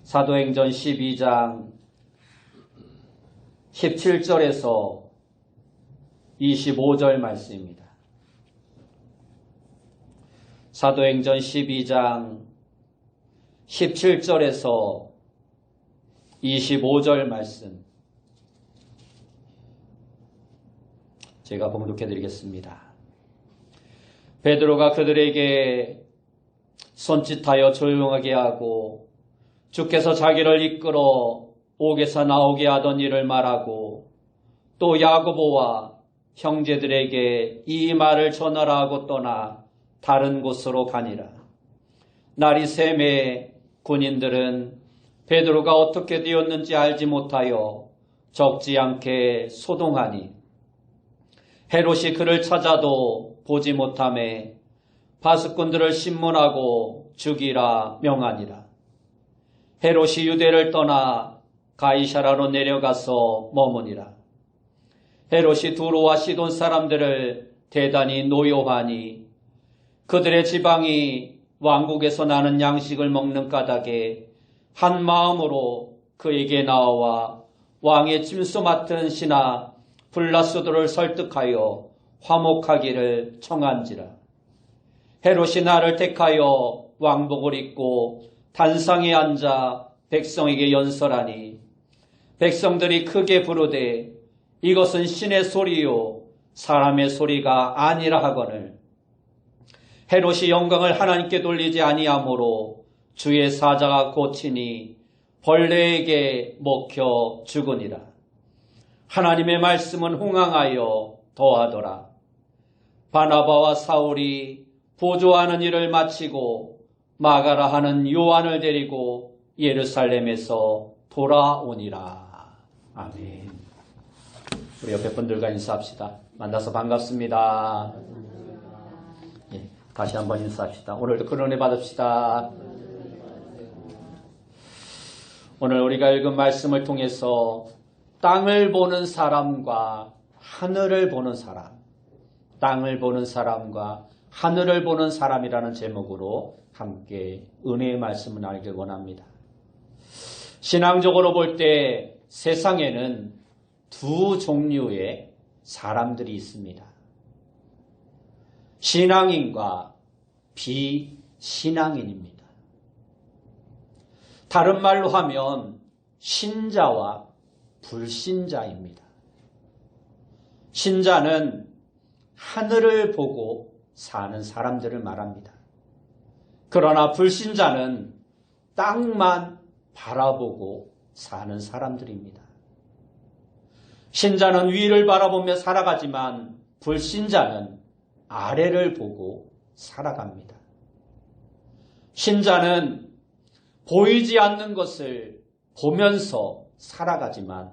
사도행전 12장 17절에서 25절 말씀입니다. 사도행전 12장 17절에서 25절 말씀 제가 봉독해 드리겠습니다. 베드로가 그들에게 손짓하여 조용하게 하고 주께서 자기를 이끌어 옥에서 나오게 하던 일을 말하고 또 야고보와 형제들에게 이 말을 전하라 하고 떠나 다른 곳으로 가니라. 날이 새매 군인들은 베드로가 어떻게 되었는지 알지 못하여 적지 않게 소동하니 헤롯이 그를 찾아도 보지 못하매 바스꾼들을 신문하고 죽이라 명하니라. 헤롯이 유대를 떠나 가이사라로 내려가서 머무니라. 헤롯이 두로와 시돈 사람들을 대단히 노여하니 그들의 지방이 왕국에서 나는 양식을 먹는 까닭에 한 마음으로 그에게 나와 왕의 짐수 맡은 신하 블라스도를 설득하여 화목하기를 청한지라. 헤롯이 나를 택하여 왕복을 입고 단상에 앉아 백성에게 연설하니 백성들이 크게 부르되 이것은 신의 소리요 사람의 소리가 아니라 하거늘 헤롯이 영광을 하나님께 돌리지 아니하므로 주의 사자가 고치니 벌레에게 먹혀 죽으니라. 하나님의 말씀은 흥황하여 더하더라. 바나바와 사울이 보조하는 일을 마치고 마가라 하는 요한을 데리고 예루살렘에서 돌아오니라. 아멘. 우리 옆에 분들과 인사합시다. 만나서 반갑습니다. 예, 다시 한번 인사합시다. 오늘도 그런 은혜 받읍시다. 오늘 우리가 읽은 말씀을 통해서 땅을 보는 사람과 하늘을 보는 사람, 땅을 보는 사람과 하늘을 보는 사람이라는 제목으로 함께 은혜의 말씀을 나누길 원합니다. 신앙적으로 볼 때 세상에는 두 종류의 사람들이 있습니다. 신앙인과 비신앙인입니다. 다른 말로 하면 신자와 불신자입니다. 신자는 하늘을 보고 사는 사람들을 말합니다. 그러나 불신자는 땅만 바라보고 사는 사람들입니다. 신자는 위를 바라보며 살아가지만 불신자는 아래를 보고 살아갑니다. 신자는 보이지 않는 것을 보면서 살아가지만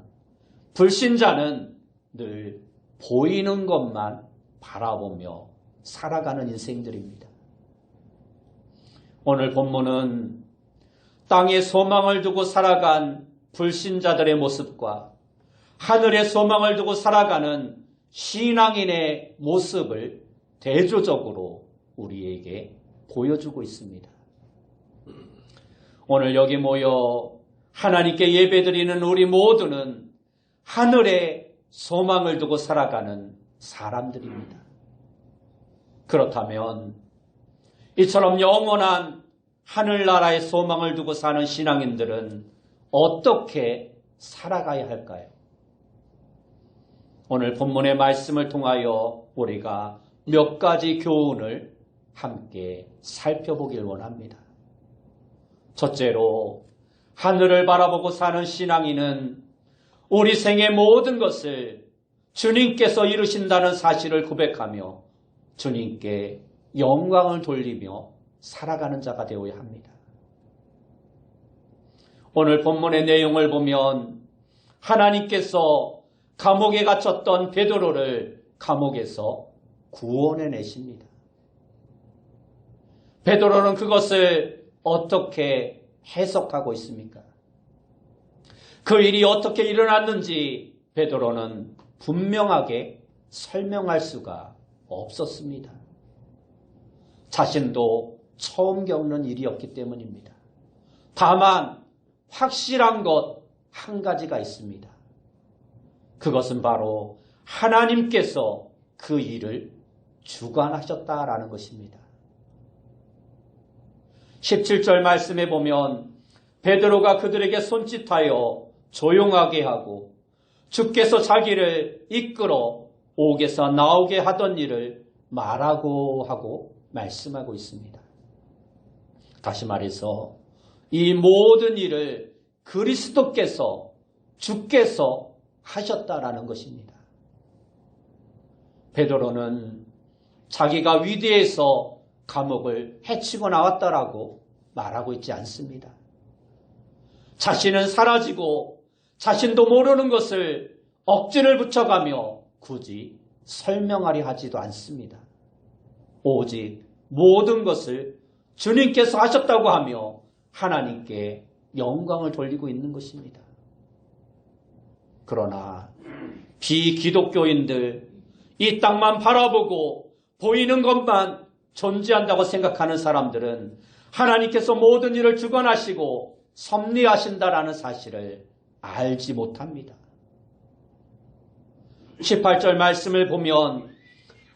불신자는 늘 보이는 것만 바라보며 살아가는 인생들입니다. 오늘 본문은 땅에 소망을 두고 살아간 불신자들의 모습과 하늘에 소망을 두고 살아가는 신앙인의 모습을 대조적으로 우리에게 보여주고 있습니다. 오늘 여기 모여 하나님께 예배드리는 우리 모두는 하늘에 소망을 두고 살아가는 사람들입니다. 그렇다면 이처럼 영원한 하늘나라의 소망을 두고 사는 신앙인들은 어떻게 살아가야 할까요? 오늘 본문의 말씀을 통하여 우리가 몇 가지 교훈을 함께 살펴보길 원합니다. 첫째로 하늘을 바라보고 사는 신앙인은 우리 생의 모든 것을 주님께서 이루신다는 사실을 고백하며 주님께 영광을 돌리며 살아가는 자가 되어야 합니다. 오늘 본문의 내용을 보면 하나님께서 감옥에 갇혔던 베드로를 감옥에서 구원해내십니다. 베드로는 그것을 어떻게 해석하고 있습니까? 그 일이 어떻게 일어났는지 베드로는 분명하게 설명할 수가 없었습니다. 자신도 처음 겪는 일이었기 때문입니다. 다만 확실한 것 한 가지가 있습니다. 그것은 바로 하나님께서 그 일을 주관하셨다라는 것입니다. 17절 말씀에 보면 베드로가 그들에게 손짓하여 조용하게 하고 주께서 자기를 이끌어 옥에서 나오게 하던 일을 말하고 하고 말씀하고 있습니다. 다시 말해서 이 모든 일을 그리스도께서 주께서 하셨다라는 것입니다. 베드로는 자기가 위대해서 감옥을 헤치고 나왔다라고 말하고 있지 않습니다. 자신은 사라지고 자신도 모르는 것을 억지를 붙여가며 굳이 설명하려 하지도 않습니다. 오직 모든 것을 주님께서 하셨다고 하며 하나님께 영광을 돌리고 있는 것입니다. 그러나 비기독교인들, 이 땅만 바라보고 보이는 것만 존재한다고 생각하는 사람들은 하나님께서 모든 일을 주관하시고 섭리하신다라는 사실을 알지 못합니다. 18절 말씀을 보면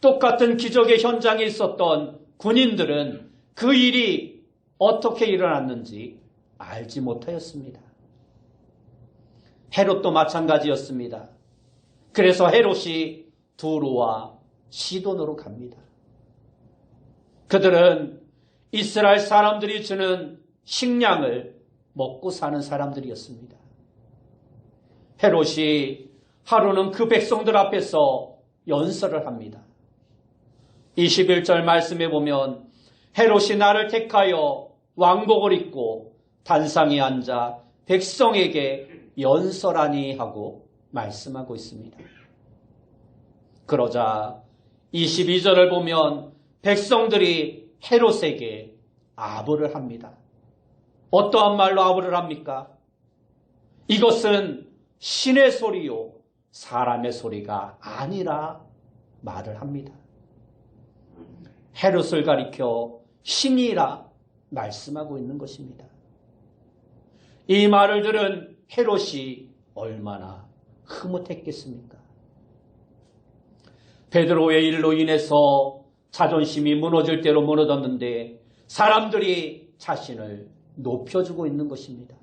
똑같은 기적의 현장에 있었던 군인들은 그 일이 어떻게 일어났는지 알지 못하였습니다. 헤롯도 마찬가지였습니다. 그래서 헤롯이 두로와 시돈으로 갑니다. 그들은 이스라엘 사람들이 주는 식량을 먹고 사는 사람들이었습니다. 헤롯이 하루는 그 백성들 앞에서 연설을 합니다. 21절 말씀에 보면 헤롯이 나를 택하여 왕복을 입고 단상에 앉아 백성에게 연설하니 하고 말씀하고 있습니다. 그러자 22절을 보면 백성들이 헤롯에게 아부를 합니다. 어떠한 말로 아부를 합니까? 이것은 신의 소리요 사람의 소리가 아니라 말을 합니다. 헤롯을 가리켜 신이라 말씀하고 있는 것입니다. 이 말을 들은 헤롯이 얼마나 흐뭇했겠습니까? 베드로의 일로 인해서 자존심이 무너질 대로 무너졌는데 사람들이 자신을 높여주고 있는 것입니다.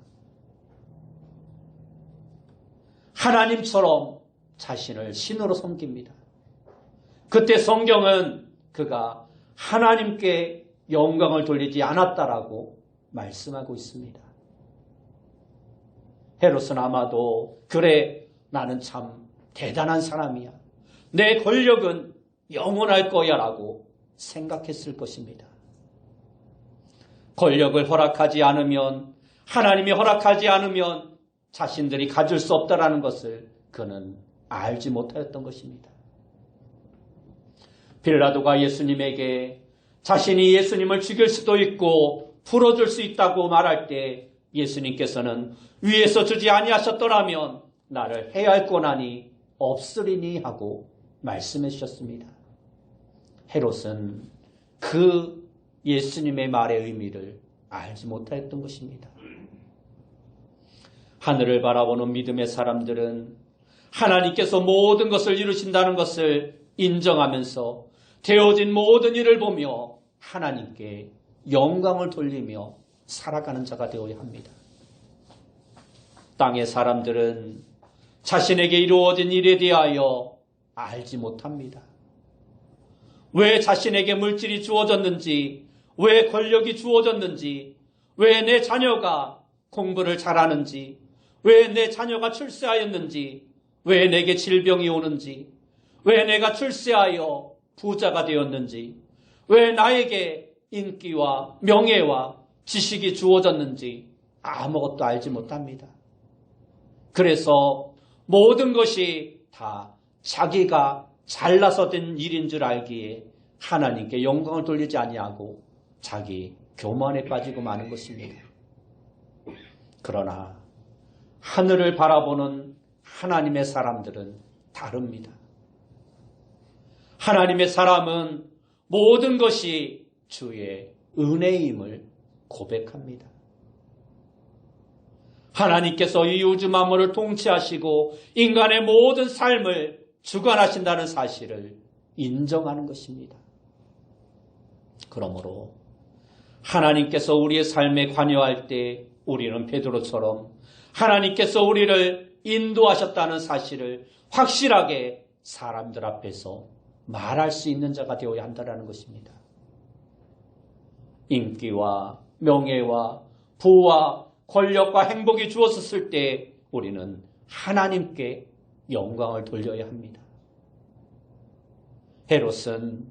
하나님처럼 자신을 신으로 섬깁니다. 그때 성경은 그가 하나님께 영광을 돌리지 않았다라고 말씀하고 있습니다. 헤롯은 아마도 그래 나는 참 대단한 사람이야. 내 권력은 영원할 거야 라고 생각했을 것입니다. 권력을 허락하지 않으면 하나님이 허락하지 않으면 자신들이 가질 수 없다라는 것을 그는 알지 못하였던 것입니다. 빌라도가 예수님에게 자신이 예수님을 죽일 수도 있고 풀어줄 수 있다고 말할 때 예수님께서는 위에서 주지 아니하셨더라면 나를 해할 권한이 없으리니 하고 말씀해 주셨습니다. 헤롯은 그 예수님의 말의 의미를 알지 못하였던 것입니다. 하늘을 바라보는 믿음의 사람들은 하나님께서 모든 것을 이루신다는 것을 인정하면서 되어진 모든 일을 보며 하나님께 영광을 돌리며 살아가는 자가 되어야 합니다. 땅의 사람들은 자신에게 이루어진 일에 대하여 알지 못합니다. 왜 자신에게 물질이 주어졌는지, 왜 권력이 주어졌는지, 왜 내 자녀가 공부를 잘하는지, 왜 내 자녀가 출세하였는지, 왜 내게 질병이 오는지, 왜 내가 출세하여 부자가 되었는지, 왜 나에게 인기와 명예와 지식이 주어졌는지 아무것도 알지 못합니다. 그래서 모든 것이 다 자기가 잘나서 된 일인 줄 알기에 하나님께 영광을 돌리지 아니하고 자기 교만에 빠지고 마는 것입니다. 그러나 하늘을 바라보는 하나님의 사람들은 다릅니다. 하나님의 사람은 모든 것이 주의 은혜임을 고백합니다. 하나님께서 이 우주 만물을 통치하시고 인간의 모든 삶을 주관하신다는 사실을 인정하는 것입니다. 그러므로 하나님께서 우리의 삶에 관여할 때 우리는 베드로처럼 하나님께서 우리를 인도하셨다는 사실을 확실하게 사람들 앞에서 말할 수 있는 자가 되어야 한다는 것입니다. 인기와 명예와 부와 권력과 행복이 주어졌을 때 우리는 하나님께 영광을 돌려야 합니다. 헤롯은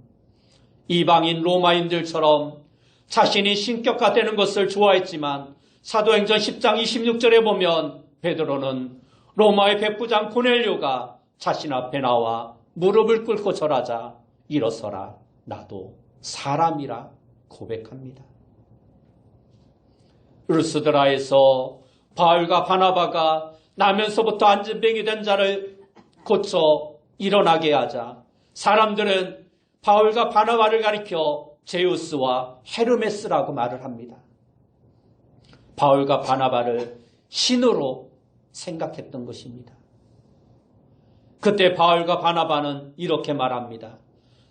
이방인 로마인들처럼 자신이 신격화되는 것을 좋아했지만 사도행전 10장 26절에 보면 베드로는 로마의 백부장 고넬료가 자신 앞에 나와 무릎을 꿇고 절하자 일어서라 나도 사람이라 고백합니다. 루스드라에서 바울과 바나바가 나면서부터 안진병이 된 자를 고쳐 일어나게 하자 사람들은 바울과 바나바를 가리켜 제우스와 헤르메스라고 말을 합니다. 바울과 바나바를 신으로 생각했던 것입니다. 그때 바울과 바나바는 이렇게 말합니다.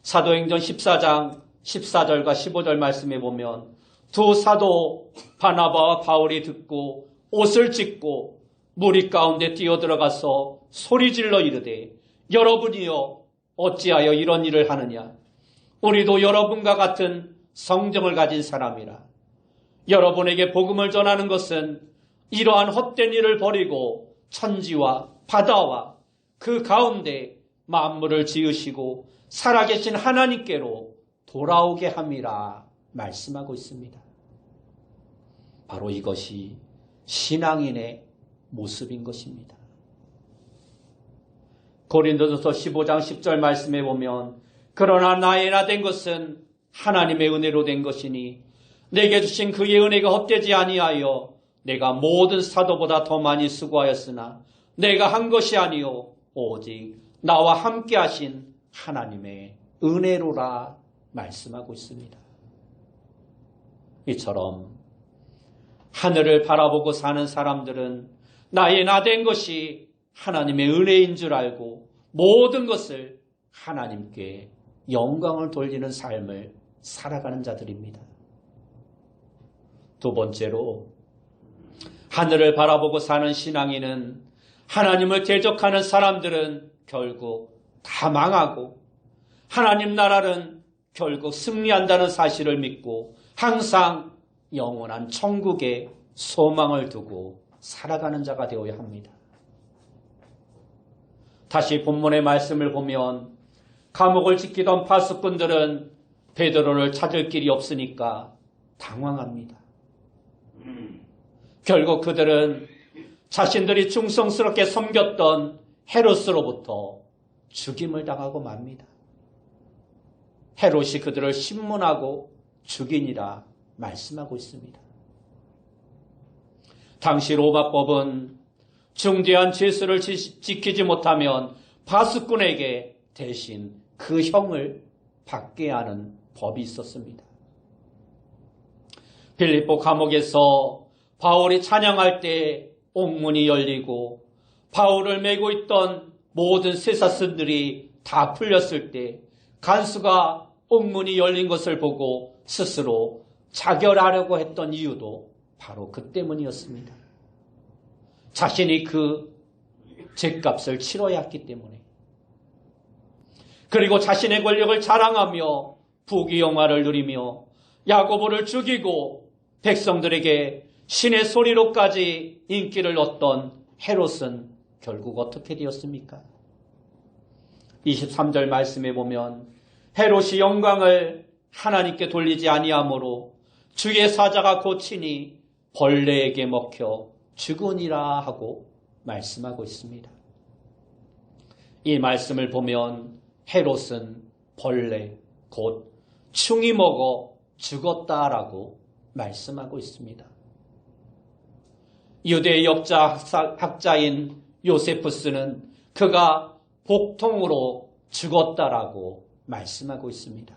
사도행전 14장 14절과 15절 말씀에 보면 두 사도 바나바와 바울이 듣고 옷을 찢고 무리 가운데 뛰어들어가서 소리질러 이르되 여러분이여 어찌하여 이런 일을 하느냐 우리도 여러분과 같은 성정을 가진 사람이라 여러분에게 복음을 전하는 것은 이러한 헛된 일을 버리고 천지와 바다와 그 가운데 만물을 지으시고 살아계신 하나님께로 돌아오게 함이라 말씀하고 있습니다. 바로 이것이 신앙인의 모습인 것입니다. 고린도전서 15장 10절 말씀에 보면 그러나 나의 나 된 것은 하나님의 은혜로 된 것이니 내게 주신 그의 은혜가 헛되지 아니하여 내가 모든 사도보다 더 많이 수고하였으나 내가 한 것이 아니요 오직 나와 함께 하신 하나님의 은혜로라 말씀하고 있습니다. 이처럼 하늘을 바라보고 사는 사람들은 나의 나 된 것이 하나님의 은혜인 줄 알고 모든 것을 하나님께 영광을 돌리는 삶을 살아가는 자들입니다. 두 번째로 하늘을 바라보고 사는 신앙인은 하나님을 대적하는 사람들은 결국 다 망하고 하나님 나라는 결국 승리한다는 사실을 믿고 항상 영원한 천국에 소망을 두고 살아가는 자가 되어야 합니다. 다시 본문의 말씀을 보면 감옥을 지키던 파수꾼들은 베드로를 찾을 길이 없으니까 당황합니다. 결국 그들은 자신들이 충성스럽게 섬겼던 헤롯으로부터 죽임을 당하고 맙니다. 헤롯이 그들을 신문하고 죽이니라 말씀하고 있습니다. 당시 로마법은 중대한 죄수를 지키지 못하면 파수꾼에게 대신 그 형을 받게 하는 법이 있었습니다. 빌립보 감옥에서 바울이 찬양할 때 옥문이 열리고 바울을 메고 있던 모든 쇠사슬들이 다 풀렸을 때 간수가 옥문이 열린 것을 보고 스스로 자결하려고 했던 이유도 바로 그 때문이었습니다. 자신이 그 죗값을 치러야 했기 때문에. 그리고 자신의 권력을 자랑하며 부귀영화를 누리며 야고보를 죽이고 백성들에게 신의 소리로까지 인기를 얻던 헤롯은 결국 어떻게 되었습니까? 23절 말씀에 보면 헤롯이 영광을 하나님께 돌리지 아니하므로 주의 사자가 고치니 벌레에게 먹혀 죽으니라 하고 말씀하고 있습니다. 이 말씀을 보면 헤롯은 벌레, 곧 충이 먹어 죽었다라고 말씀하고 있습니다. 유대 역사 학자인 요세푸스는 그가 복통으로 죽었다라고 말씀하고 있습니다.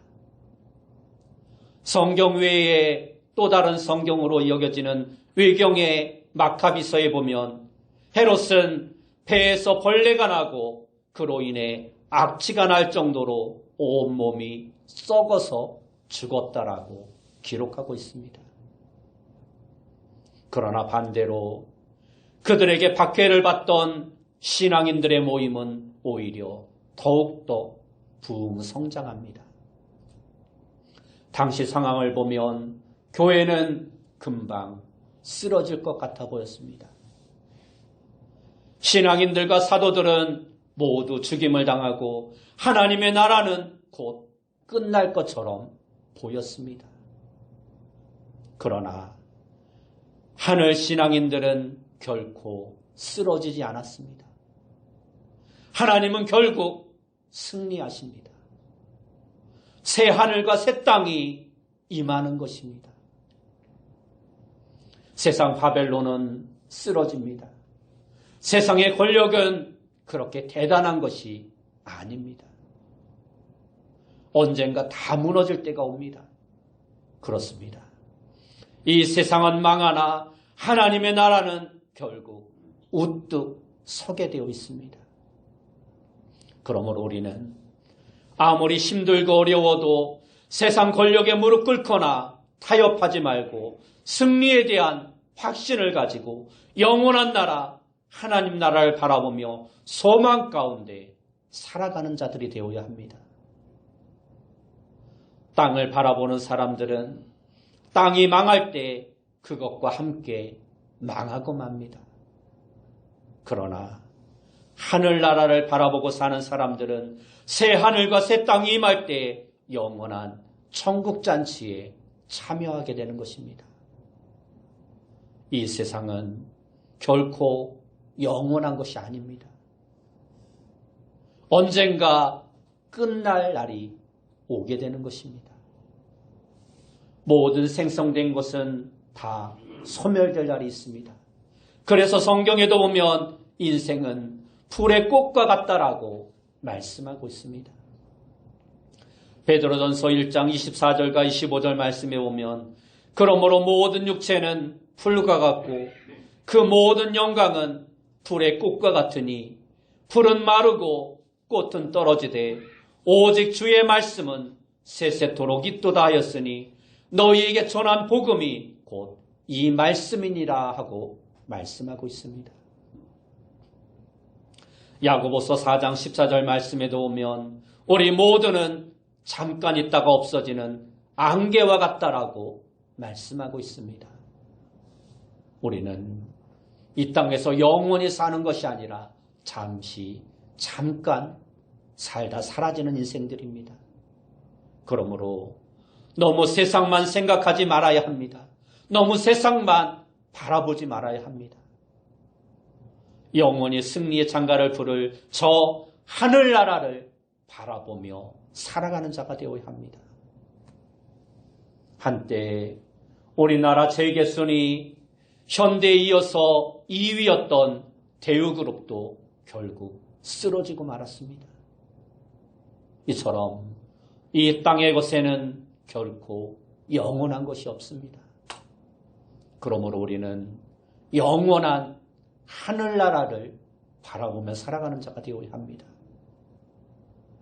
성경 외에 또 다른 성경으로 여겨지는 외경의 마카비서에 보면 헤롯은 배에서 벌레가 나고 그로 인해 악취가 날 정도로 온몸이 썩어서 죽었다라고 기록하고 있습니다. 그러나 반대로 그들에게 박해를 받던 신앙인들의 모임은 오히려 더욱더 부흥 성장합니다. 당시 상황을 보면 교회는 금방 쓰러질 것 같아 보였습니다. 신앙인들과 사도들은 모두 죽임을 당하고 하나님의 나라는 곧 끝날 것처럼 보였습니다. 그러나 하늘 신앙인들은 결코 쓰러지지 않았습니다. 하나님은 결국 승리하십니다. 새 하늘과 새 땅이 임하는 것입니다. 세상 바벨론은 쓰러집니다. 세상의 권력은 그렇게 대단한 것이 아닙니다. 언젠가 다 무너질 때가 옵니다. 그렇습니다. 이 세상은 망하나 하나님의 나라는 결국 우뚝 서게 되어 있습니다. 그러므로 우리는 아무리 힘들고 어려워도 세상 권력에 무릎 꿇거나 타협하지 말고 승리에 대한 확신을 가지고 영원한 나라, 하나님 나라를 바라보며 소망 가운데 살아가는 자들이 되어야 합니다. 땅을 바라보는 사람들은 땅이 망할 때 그것과 함께 망하고 맙니다. 그러나 하늘나라를 바라보고 사는 사람들은 새 하늘과 새 땅이 임할 때 영원한 천국잔치에 참여하게 되는 것입니다. 이 세상은 결코 영원한 것이 아닙니다. 언젠가 끝날 날이 오게 되는 것입니다. 모든 생성된 것은 다 소멸될 날이 있습니다. 그래서 성경에도 보면 인생은 풀의 꽃과 같다라고 말씀하고 있습니다. 베드로전서 1장 24절과 25절 말씀에 보면 그러므로 모든 육체는 풀과 같고 그 모든 영광은 풀의 꽃과 같으니 풀은 마르고 꽃은 떨어지되 오직 주의 말씀은 세세토록 있도다 하였으니 너희에게 전한 복음이 곧 이 말씀이니라 하고 말씀하고 있습니다. 야고보서 4장 14절 말씀에도 오면 우리 모두는 잠깐 있다가 없어지는 안개와 같다라고 말씀하고 있습니다. 우리는 이 땅에서 영원히 사는 것이 아니라 잠깐 살다 사라지는 인생들입니다. 그러므로 너무 세상만 생각하지 말아야 합니다. 너무 세상만 바라보지 말아야 합니다. 영원히 승리의 장가를 부를 저 하늘나라를 바라보며 살아가는 자가 되어야 합니다. 한때 우리나라 재계순위 현대에 이어서 2위였던 대우그룹도 결국 쓰러지고 말았습니다. 이처럼 이 땅의 것에는 결코 영원한 것이 없습니다. 그러므로 우리는 영원한 하늘나라를 바라보며 살아가는 자가 되어야 합니다.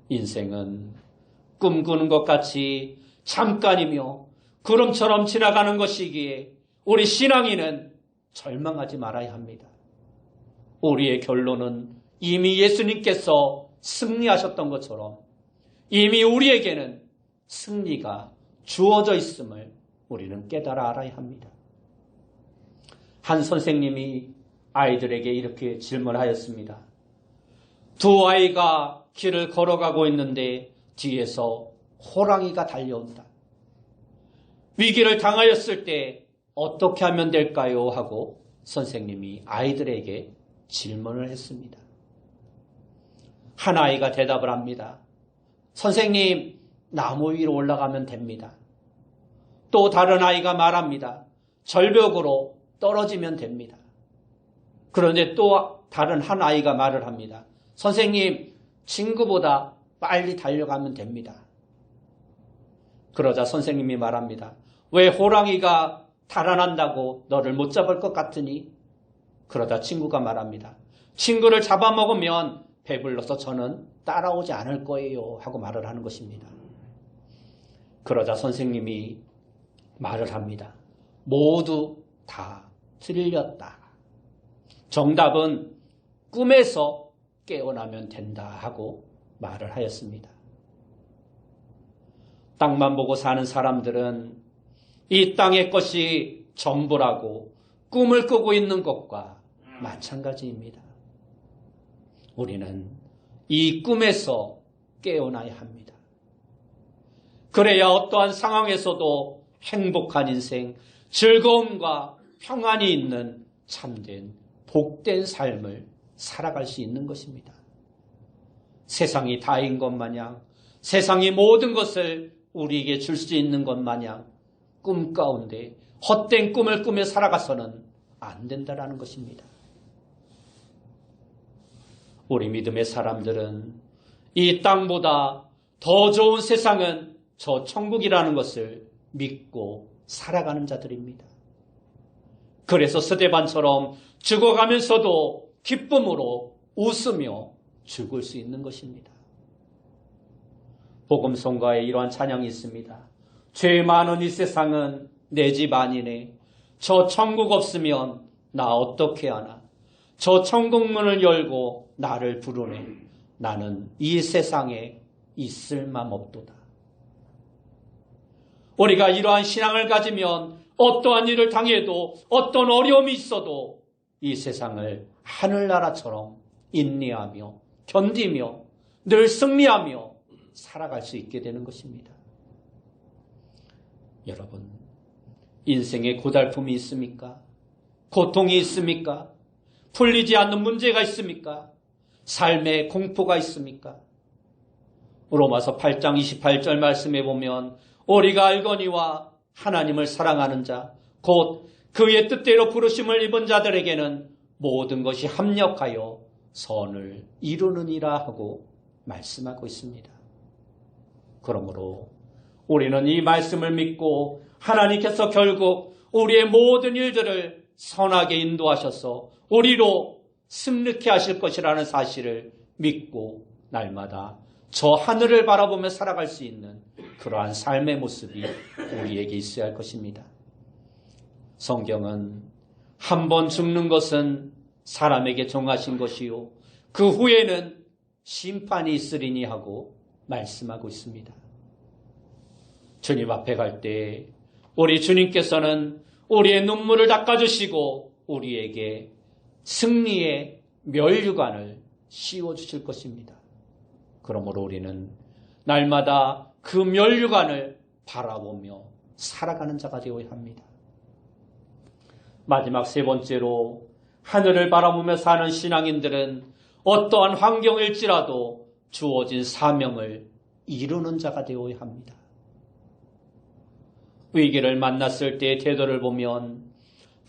인생은 꿈꾸는 것 같이 잠깐이며 구름처럼 지나가는 것이기에 우리 신앙인은 절망하지 말아야 합니다. 우리의 결론은 이미 예수님께서 승리하셨던 것처럼 이미 우리에게는 승리가 주어져 있음을 우리는 깨달아 알아야 합니다. 한 선생님이 아이들에게 이렇게 질문하였습니다. 두 아이가 길을 걸어가고 있는데 뒤에서 호랑이가 달려온다. 위기를 당하였을 때 어떻게 하면 될까요? 하고 선생님이 아이들에게 질문을 했습니다. 한 아이가 대답을 합니다. 선생님, 나무 위로 올라가면 됩니다. 또 다른 아이가 말합니다. 절벽으로 떨어지면 됩니다. 그런데 또 다른 한 아이가 말을 합니다. 선생님, 친구보다 빨리 달려가면 됩니다. 그러자 선생님이 말합니다. 왜 호랑이가 달아난다고 너를 못 잡을 것 같으니? 그러다 친구가 말합니다. 친구를 잡아먹으면 배불러서 저는 따라오지 않을 거예요 하고 말을 하는 것입니다. 그러자 선생님이 말을 합니다. 모두 다 틀렸다. 정답은 꿈에서 깨어나면 된다 하고 말을 하였습니다. 땅만 보고 사는 사람들은 이 땅의 것이 전부라고 꿈을 꾸고 있는 것과 마찬가지입니다. 우리는 이 꿈에서 깨어나야 합니다. 그래야 어떠한 상황에서도 행복한 인생, 즐거움과 평안이 있는 참된 복된 삶을 살아갈 수 있는 것입니다. 세상이 다인 것 마냥, 세상이 모든 것을 우리에게 줄 수 있는 것 마냥 꿈 가운데 헛된 꿈을 꾸며 살아가서는 안 된다라는 것입니다. 우리 믿음의 사람들은 이 땅보다 더 좋은 세상은 저 천국이라는 것을 믿고 살아가는 자들입니다. 그래서 스데반처럼 죽어가면서도 기쁨으로 웃으며 죽을 수 있는 것입니다. 복음성가에 이러한 찬양이 있습니다. 죄 많은 이 세상은 내 집 아니네. 저 천국 없으면 나 어떻게 하나. 저 천국 문을 열고 나를 부르네. 나는 이 세상에 있을 맘 없도다. 우리가 이러한 신앙을 가지면 어떠한 일을 당해도 어떤 어려움이 있어도 이 세상을 하늘나라처럼 인내하며 견디며 늘 승리하며 살아갈 수 있게 되는 것입니다. 여러분, 인생에 고달픔이 있습니까? 고통이 있습니까? 풀리지 않는 문제가 있습니까? 삶에 공포가 있습니까? 로마서 8장 28절 말씀에 보면 우리가 알거니와 하나님을 사랑하는 자, 곧 그의 뜻대로 부르심을 입은 자들에게는 모든 것이 합력하여 선을 이루느니라 하고 말씀하고 있습니다. 그러므로 우리는 이 말씀을 믿고 하나님께서 결국 우리의 모든 일들을 선하게 인도하셔서 우리로 승리케 하실 것이라는 사실을 믿고 날마다 저 하늘을 바라보며 살아갈 수 있는 그러한 삶의 모습이 우리에게 있어야 할 것입니다. 성경은 한 번 죽는 것은 사람에게 정하신 것이요 그 후에는 심판이 있으리니 하고 말씀하고 있습니다. 주님 앞에 갈 때 우리 주님께서는 우리의 눈물을 닦아주시고 우리에게 승리의 면류관을 씌워주실 것입니다. 그러므로 우리는 날마다 그 면류관을 바라보며 살아가는 자가 되어야 합니다. 마지막 세 번째로 하늘을 바라보며 사는 신앙인들은 어떠한 환경일지라도 주어진 사명을 이루는 자가 되어야 합니다. 위기를 만났을 때의 태도를 보면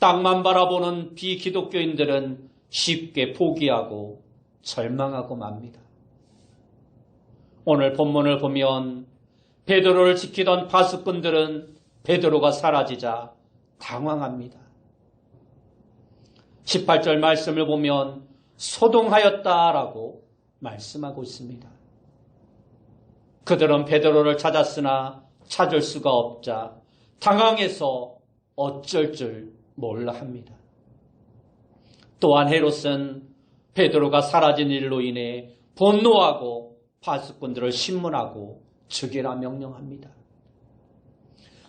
땅만 바라보는 비기독교인들은 쉽게 포기하고 절망하고 맙니다. 오늘 본문을 보면 베드로를 지키던 파수꾼들은 베드로가 사라지자 당황합니다. 18절 말씀을 보면 소동하였다라고 말씀하고 있습니다. 그들은 베드로를 찾았으나 찾을 수가 없자 당황해서 어쩔 줄 몰라 합니다. 또한 헤롯은 베드로가 사라진 일로 인해 분노하고 파수꾼들을 신문하고 죽이라 명령합니다.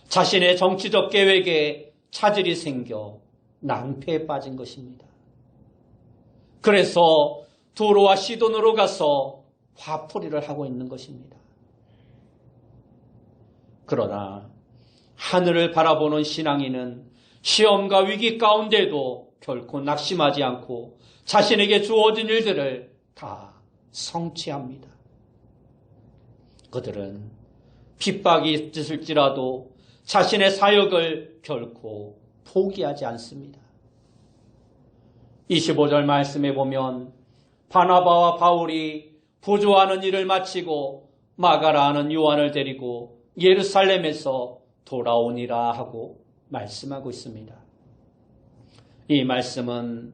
자신의 정치적 계획에 차질이 생겨 낭패에 빠진 것입니다. 그래서 두로와 시돈으로 가서 화풀이를 하고 있는 것입니다. 그러나 하늘을 바라보는 신앙인은 시험과 위기 가운데도 결코 낙심하지 않고 자신에게 주어진 일들을 다 성취합니다. 그들은 핍박이 있을지라도 자신의 사역을 결코 포기하지 않습니다. 25절 말씀에 보면 바나바와 바울이 부조하는 일을 마치고 마가라 하는 요한을 데리고 예루살렘에서 돌아오니라 하고 말씀하고 있습니다. 이 말씀은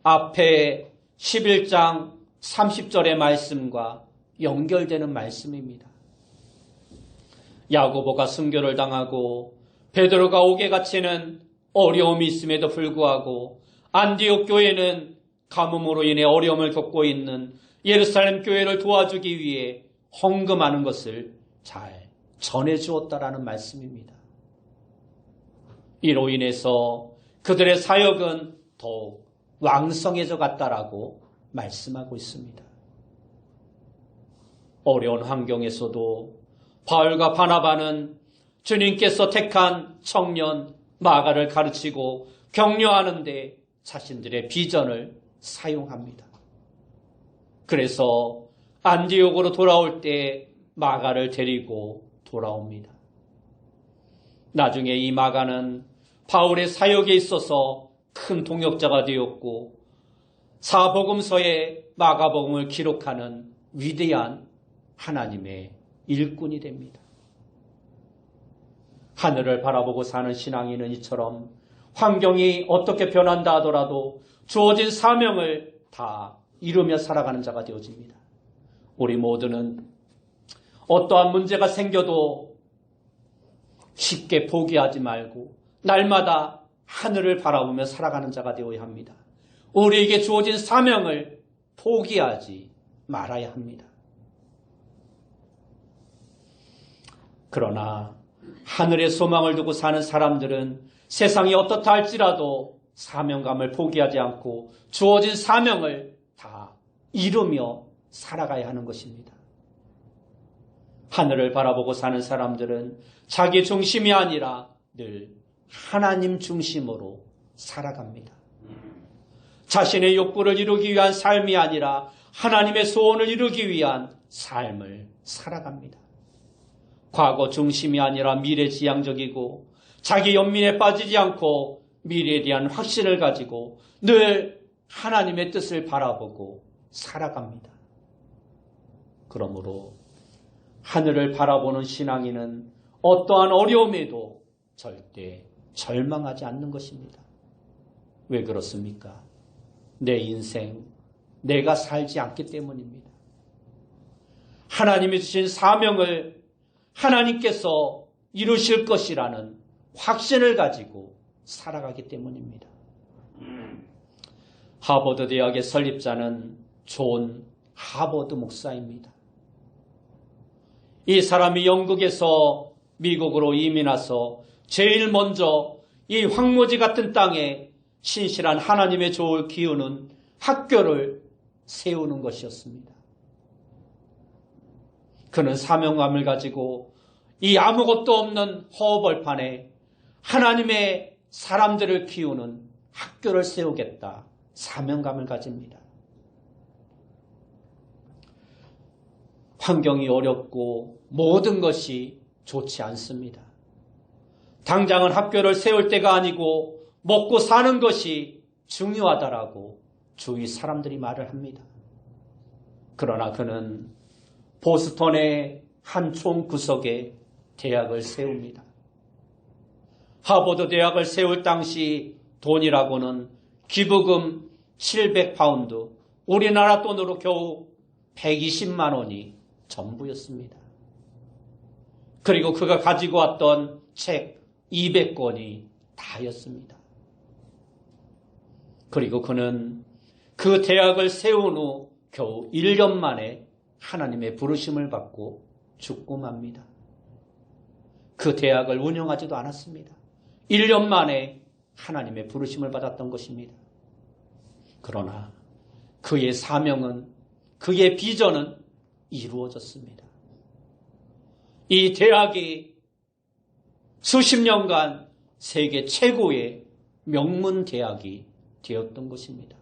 앞에 11장 30절의 말씀과 연결되는 말씀입니다. 야고보가 순교를 당하고 베드로가 옥에 갇히는 어려움이 있음에도 불구하고 안디옥 교회는 가뭄으로 인해 어려움을 겪고 있는 예루살렘 교회를 도와주기 위해 헌금하는 것을 잘 전해주었다라는 말씀입니다. 이로 인해서 그들의 사역은 더욱 왕성해져 갔다라고 말씀하고 있습니다. 어려운 환경에서도 바울과 바나바는 주님께서 택한 청년 마가를 가르치고 격려하는데 자신들의 비전을 사용합니다. 그래서 안디옥으로 돌아올 때 마가를 데리고 돌아옵니다. 나중에 이 마가는 바울의 사역에 있어서 큰 동역자가 되었고 사복음서에 마가복음을 기록하는 위대한 하나님의 일꾼이 됩니다. 하늘을 바라보고 사는 신앙인은 이처럼 환경이 어떻게 변한다 하더라도 주어진 사명을 다 이루며 살아가는 자가 되어집니다. 우리 모두는 어떠한 문제가 생겨도 쉽게 포기하지 말고 날마다 하늘을 바라보며 살아가는 자가 되어야 합니다. 우리에게 주어진 사명을 포기하지 말아야 합니다. 그러나 하늘의 소망을 두고 사는 사람들은 세상이 어떻다 할지라도 사명감을 포기하지 않고 주어진 사명을 다 이루며 살아가야 하는 것입니다. 하늘을 바라보고 사는 사람들은 자기 중심이 아니라 늘 하나님 중심으로 살아갑니다. 자신의 욕구를 이루기 위한 삶이 아니라 하나님의 소원을 이루기 위한 삶을 살아갑니다. 과거 중심이 아니라 미래지향적이고 자기 연민에 빠지지 않고 미래에 대한 확신을 가지고 늘 하나님의 뜻을 바라보고 살아갑니다. 그러므로 하늘을 바라보는 신앙인은 어떠한 어려움에도 절대 절망하지 않는 것입니다. 왜 그렇습니까? 내 인생, 내가 살지 않기 때문입니다. 하나님이 주신 사명을 하나님께서 이루실 것이라는 확신을 가지고 살아가기 때문입니다. 하버드 대학의 설립자는 존 하버드 목사입니다. 이 사람이 영국에서 미국으로 이민 와서 제일 먼저 이 황무지 같은 땅에 신실한 하나님의 조를 키우는 학교를 세우는 것이었습니다. 그는 사명감을 가지고 이 아무것도 없는 허벌판에 하나님의 사람들을 키우는 학교를 세우겠다 사명감을 가집니다. 환경이 어렵고 모든 것이 좋지 않습니다. 당장은 학교를 세울 때가 아니고 먹고 사는 것이 중요하다라고 주위 사람들이 말을 합니다. 그러나 그는 보스턴의 한 촌 구석에 대학을 세웁니다. 하버드 대학을 세울 당시 돈이라고는 기부금 700파운드, 우리나라 돈으로 겨우 120만 원이 전부였습니다. 그리고 그가 가지고 왔던 책 200권이 다였습니다. 그리고 그는 그 대학을 세운 후 겨우 1년 만에 하나님의 부르심을 받고 죽고 맙니다. 그 대학을 운영하지도 않았습니다. 1년 만에 하나님의 부르심을 받았던 것입니다. 그러나 그의 사명은, 그의 비전은 이루어졌습니다. 이 대학이 수십 년간 세계 최고의 명문 대학이 되었던 것입니다.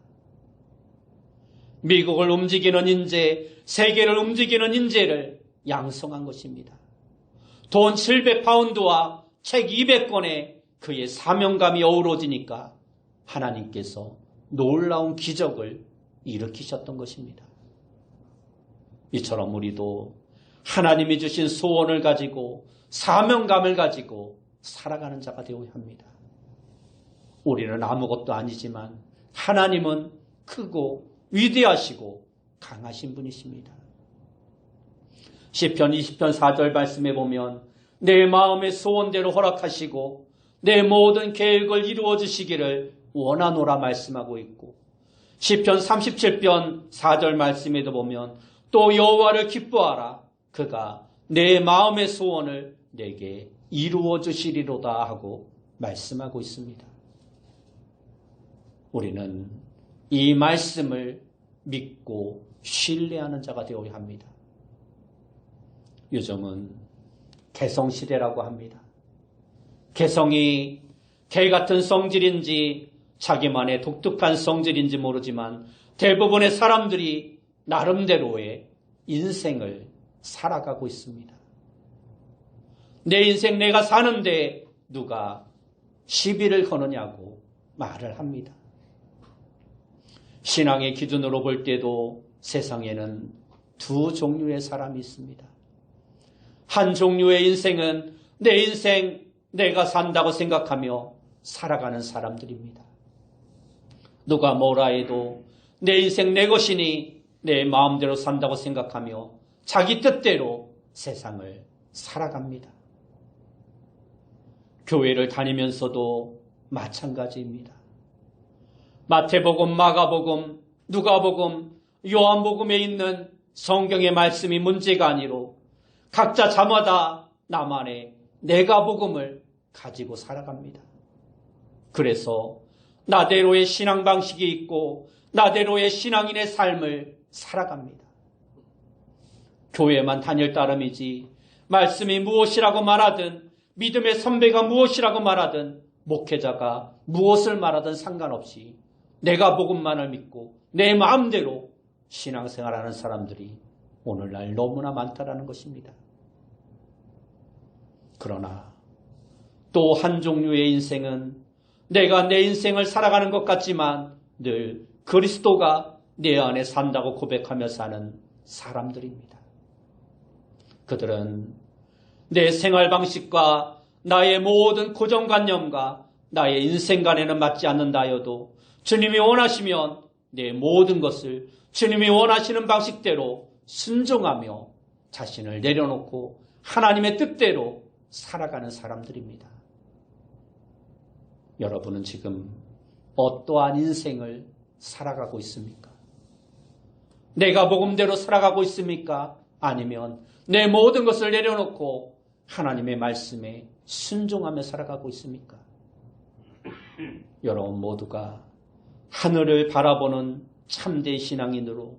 미국을 움직이는 인재, 세계를 움직이는 인재를 양성한 것입니다. 돈 700파운드와 책 200권에 그의 사명감이 어우러지니까 하나님께서 놀라운 기적을 일으키셨던 것입니다. 이처럼 우리도 하나님이 주신 소원을 가지고 사명감을 가지고 살아가는 자가 되어야 합니다. 우리는 아무것도 아니지만 하나님은 크고 위대하시고 강하신 분이십니다. 시편 20편 4절 말씀에 보면 내 마음의 소원대로 허락하시고 내 모든 계획을 이루어 주시기를 원하노라 말씀하고 있고, 시편 37편 4절 말씀에도 보면 또 여호와를 기뻐하라, 그가 내 마음의 소원을 내게 이루어 주시리로다 하고 말씀하고 있습니다. 우리는 이 말씀을 믿고 신뢰하는 자가 되어야 합니다. 요즘은 개성시대라고 합니다. 개성이 개 같은 성질인지 자기만의 독특한 성질인지 모르지만 대부분의 사람들이 나름대로의 인생을 살아가고 있습니다. 내 인생 내가 사는데 누가 시비를 거느냐고 말을 합니다. 신앙의 기준으로 볼 때도 세상에는 두 종류의 사람이 있습니다. 한 종류의 인생은 내 인생 내가 산다고 생각하며 살아가는 사람들입니다. 누가 뭐라 해도 내 인생 내 것이니 내 마음대로 산다고 생각하며 자기 뜻대로 세상을 살아갑니다. 교회를 다니면서도 마찬가지입니다. 마태복음, 마가복음, 누가복음, 요한복음에 있는 성경의 말씀이 문제가 아니로 각자 자마다 나만의 내가복음을 가지고 살아갑니다. 그래서 나대로의 신앙 방식이 있고 나대로의 신앙인의 삶을 살아갑니다. 교회만 다닐 따름이지 말씀이 무엇이라고 말하든 믿음의 선배가 무엇이라고 말하든 목회자가 무엇을 말하든 상관없이 내가 복음만을 믿고 내 마음대로 신앙생활하는 사람들이 오늘날 너무나 많다라는 것입니다. 그러나 또 한 종류의 인생은 내가 내 인생을 살아가는 것 같지만 늘 그리스도가 내 안에 산다고 고백하며 사는 사람들입니다. 그들은 내 생활 방식과 나의 모든 고정관념과 나의 인생관에는 맞지 않는다 하여도 주님이 원하시면 내 모든 것을 주님이 원하시는 방식대로 순종하며 자신을 내려놓고 하나님의 뜻대로 살아가는 사람들입니다. 여러분은 지금 어떠한 인생을 살아가고 있습니까? 내가 복음대로 살아가고 있습니까? 아니면 내 모든 것을 내려놓고 하나님의 말씀에 순종하며 살아가고 있습니까? 여러분 모두가 하늘을 바라보는 참된 신앙인으로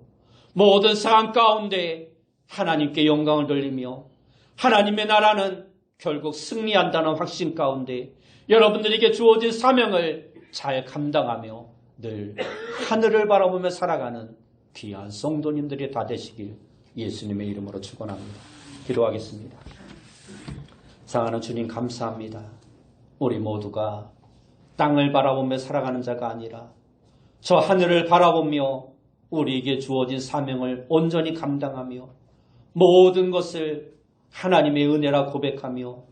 모든 상황 가운데 하나님께 영광을 돌리며 하나님의 나라는 결국 승리한다는 확신 가운데 여러분들에게 주어진 사명을 잘 감당하며 늘 하늘을 바라보며 살아가는 귀한 성도님들이 다 되시길 예수님의 이름으로 축원합니다. 기도하겠습니다. 사랑하는 주님 감사합니다. 우리 모두가 땅을 바라보며 살아가는 자가 아니라 저 하늘을 바라보며 우리에게 주어진 사명을 온전히 감당하며 모든 것을 하나님의 은혜라 고백하며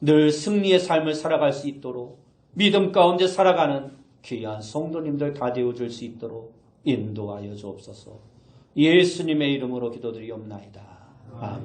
늘 승리의 삶을 살아갈 수 있도록 믿음 가운데 살아가는 귀한 성도님들 다 되어줄 수 있도록 인도하여 주옵소서. 예수님의 이름으로 기도드리옵나이다. 아멘.